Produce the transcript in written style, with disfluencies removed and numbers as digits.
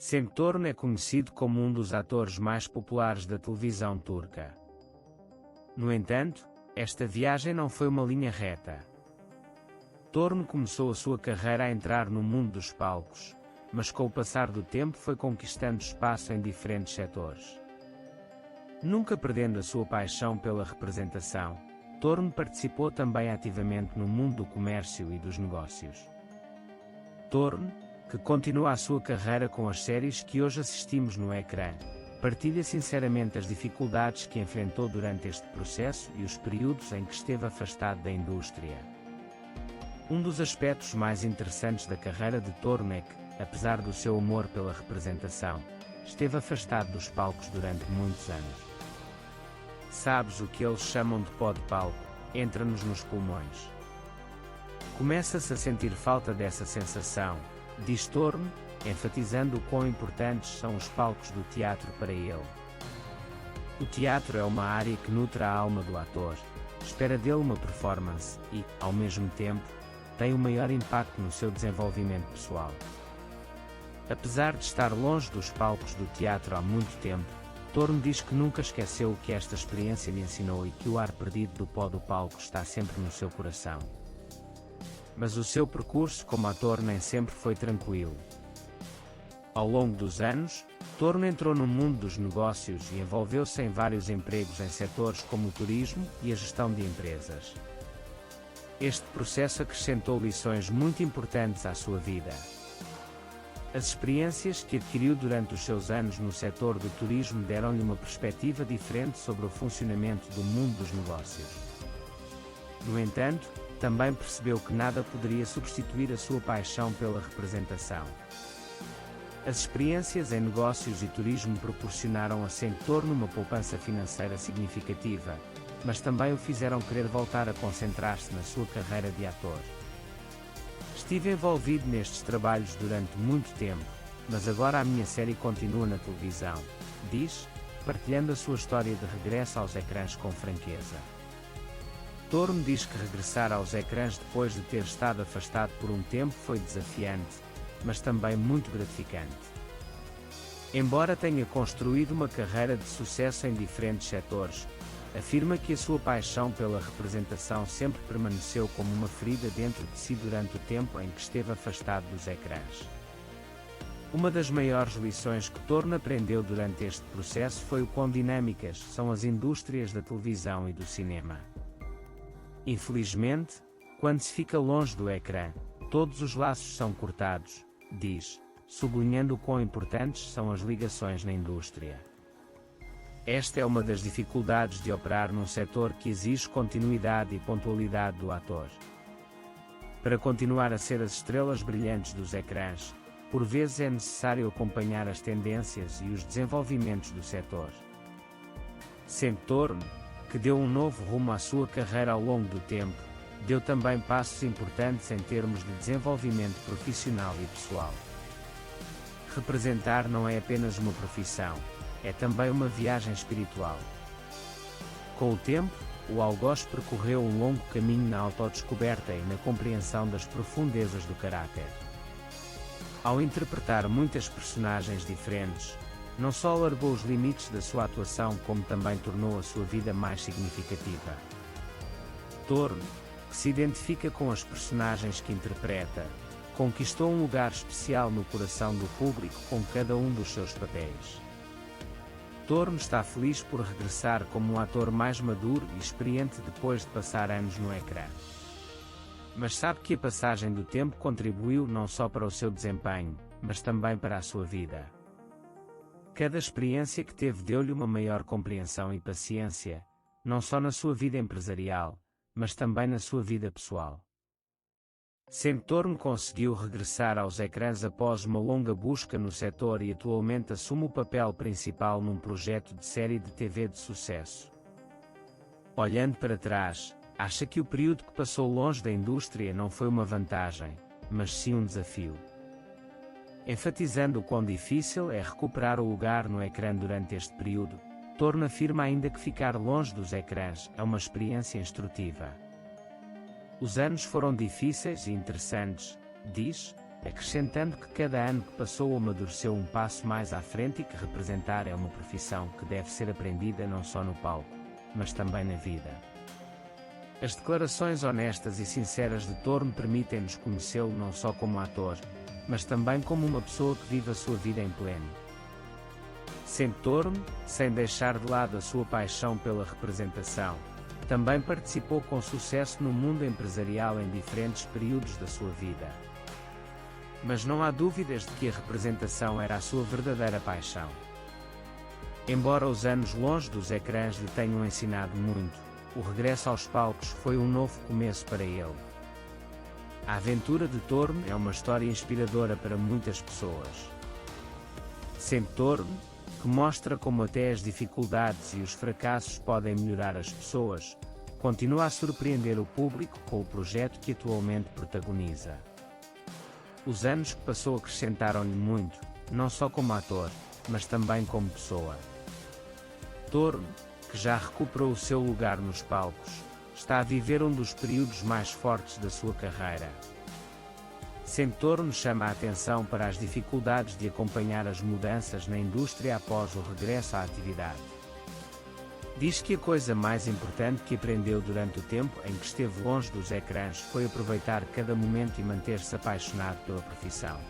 Cenk Torun é conhecido como um dos atores mais populares da televisão turca. No entanto, esta viagem não foi uma linha reta. Torun começou a sua carreira a entrar no mundo dos palcos, mas com o passar do tempo foi conquistando espaço em diferentes setores. Nunca perdendo a sua paixão pela representação, Torun participou também ativamente no mundo do comércio e dos negócios. Torun, que continua a sua carreira com as séries que hoje assistimos no ecrã, partilha sinceramente as dificuldades que enfrentou durante este processo e os períodos em que esteve afastado da indústria. Um dos aspectos mais interessantes da carreira de Torun é que, apesar do seu amor pela representação, esteve afastado dos palcos durante muitos anos. Sabes o que eles chamam de pó de palco? Entra-nos nos pulmões. Começa-se a sentir falta dessa sensação, diz Torun, enfatizando o quão importantes são os palcos do teatro para ele. O teatro é uma área que nutre a alma do ator, espera dele uma performance e, ao mesmo tempo, tem o maior impacto no seu desenvolvimento pessoal. Apesar de estar longe dos palcos do teatro há muito tempo, Torun diz que nunca esqueceu o que esta experiência lhe ensinou e que o ar perdido do pó do palco está sempre no seu coração. Mas o seu percurso como ator nem sempre foi tranquilo. Ao longo dos anos, Torun entrou no mundo dos negócios e envolveu-se em vários empregos em setores como o turismo e a gestão de empresas. Este processo acrescentou lições muito importantes à sua vida. As experiências que adquiriu durante os seus anos no setor do turismo deram-lhe uma perspectiva diferente sobre o funcionamento do mundo dos negócios. No entanto, também percebeu que nada poderia substituir a sua paixão pela representação. As experiências em negócios e turismo proporcionaram a Cenk Torun uma poupança financeira significativa, mas também o fizeram querer voltar a concentrar-se na sua carreira de ator. Estive envolvido nestes trabalhos durante muito tempo, mas agora a minha série continua na televisão, diz, partilhando a sua história de regresso aos ecrãs com franqueza. Torun diz que regressar aos ecrãs depois de ter estado afastado por um tempo foi desafiante, mas também muito gratificante. Embora tenha construído uma carreira de sucesso em diferentes setores, afirma que a sua paixão pela representação sempre permaneceu como uma ferida dentro de si durante o tempo em que esteve afastado dos ecrãs. Uma das maiores lições que Torun aprendeu durante este processo foi o quão dinâmicas são as indústrias da televisão e do cinema. Infelizmente, quando se fica longe do ecrã, todos os laços são cortados, diz, sublinhando o quão importantes são as ligações na indústria. Esta é uma das dificuldades de operar num setor que exige continuidade e pontualidade do ator. Para continuar a ser as estrelas brilhantes dos ecrãs, por vezes é necessário acompanhar as tendências e os desenvolvimentos do setor. Cenk Torun, que deu um novo rumo à sua carreira ao longo do tempo, deu também passos importantes em termos de desenvolvimento profissional e pessoal. Representar não é apenas uma profissão, é também uma viagem espiritual. Com o tempo, o algoz percorreu um longo caminho na autodescoberta e na compreensão das profundezas do caráter. Ao interpretar muitas personagens diferentes, não só alargou os limites da sua atuação como também tornou a sua vida mais significativa. Torun, que se identifica com as personagens que interpreta, conquistou um lugar especial no coração do público com cada um dos seus papéis. Torun está feliz por regressar como um ator mais maduro e experiente depois de passar anos no ecrã. Mas sabe que a passagem do tempo contribuiu não só para o seu desempenho, mas também para a sua vida. Cada experiência que teve deu-lhe uma maior compreensão e paciência, não só na sua vida empresarial, mas também na sua vida pessoal. Cenk Torun conseguiu regressar aos ecrãs após uma longa busca no setor e atualmente assume o papel principal num projeto de série de TV de sucesso. Olhando para trás, acha que o período que passou longe da indústria não foi uma vantagem, mas sim um desafio. Enfatizando o quão difícil é recuperar o lugar no ecrã durante este período, Torun afirma ainda que ficar longe dos ecrãs é uma experiência instrutiva. Os anos foram difíceis e interessantes, diz, acrescentando que cada ano que passou amadureceu um passo mais à frente e que representar é uma profissão que deve ser aprendida não só no palco, mas também na vida. As declarações honestas e sinceras de Torno permitem-nos conhecê-lo não só como ator, mas também como uma pessoa que vive a sua vida em pleno. Sendo Torno, sem deixar de lado a sua paixão pela representação, também participou com sucesso no mundo empresarial em diferentes períodos da sua vida. Mas não há dúvidas de que a representação era a sua verdadeira paixão. Embora os anos longe dos ecrãs lhe tenham ensinado muito, o regresso aos palcos foi um novo começo para ele. A aventura de Torno é uma história inspiradora para muitas pessoas. Sempre Torno, que mostra como até as dificuldades e os fracassos podem melhorar as pessoas, continua a surpreender o público com o projeto que atualmente protagoniza. Os anos que passou acrescentaram-lhe muito, não só como ator, mas também como pessoa. Torno, que já recuperou o seu lugar nos palcos, está a viver um dos períodos mais fortes da sua carreira. Sempre Torno chama a atenção para as dificuldades de acompanhar as mudanças na indústria após o regresso à atividade. Diz que a coisa mais importante que aprendeu durante o tempo em que esteve longe dos ecrãs foi aproveitar cada momento e manter-se apaixonado pela profissão.